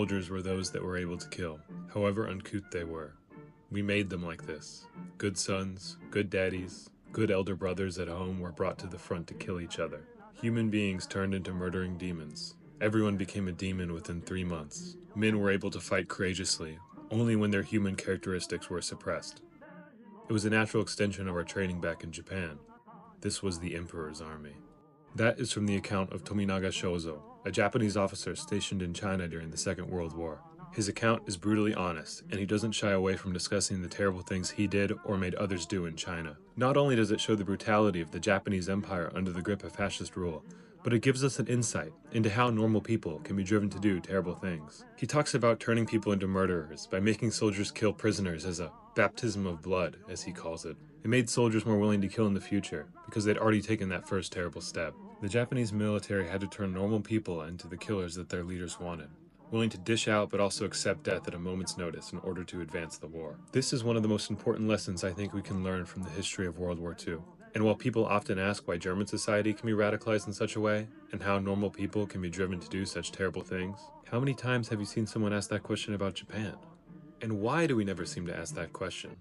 Soldiers were those that were able to kill, however uncouth they were. We made them like this. Good sons, good daddies, good elder brothers at home were brought to the front to kill each other. Human beings turned into murdering demons. Everyone became a demon within 3 months. Men were able to fight courageously, only when their human characteristics were suppressed. It was a natural extension of our training back in Japan. This was the Emperor's army. That is from the account of Tominaga Shozo, a Japanese officer stationed in China during the Second World War. His account is brutally honest, and he doesn't shy away from discussing the terrible things he did or made others do in China. Not only does it show the brutality of the Japanese Empire under the grip of fascist rule, but it gives us an insight into how normal people can be driven to do terrible things. He talks about turning people into murderers by making soldiers kill prisoners as a baptism of blood, as he calls it. It made soldiers more willing to kill in the future because they'd already taken that first terrible step. The Japanese military had to turn normal people into the killers that their leaders wanted, willing to dish out but also accept death at a moment's notice in order to advance the war. This is one of the most important lessons I think we can learn from the history of World War II. And while people often ask why German society can be radicalized in such a way, and how normal people can be driven to do such terrible things, how many times have you seen someone ask that question about Japan? And why do we never seem to ask that question?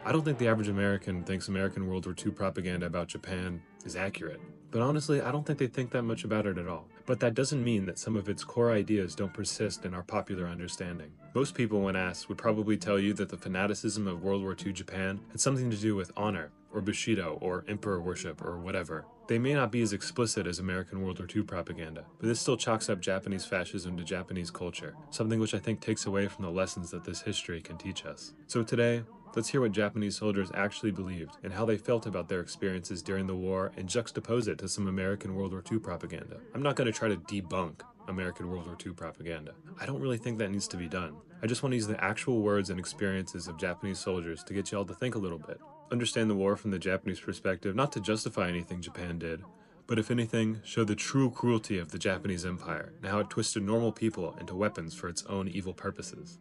I don't think the average American thinks American World War II propaganda about Japan is accurate. But honestly, I don't think they think that much about it at all. But that doesn't mean that some of its core ideas don't persist in our popular understanding. Most people, when asked, would probably tell you that the fanaticism of World War II Japan had something to do with honor, or Bushido, or emperor worship, or whatever. They may not be as explicit as American World War II propaganda, but this still chalks up Japanese fascism to Japanese culture, something which I think takes away from the lessons that this history can teach us. So today, let's hear what Japanese soldiers actually believed and how they felt about their experiences during the war and juxtapose it to some American World War II propaganda. I'm not going to try to debunk American World War II propaganda. I don't really think that needs to be done. I just want to use the actual words and experiences of Japanese soldiers to get y'all to think a little bit. Understand the war from the Japanese perspective, not to justify anything Japan did, but if anything, show the true cruelty of the Japanese Empire and how it twisted normal people into weapons for its own evil purposes.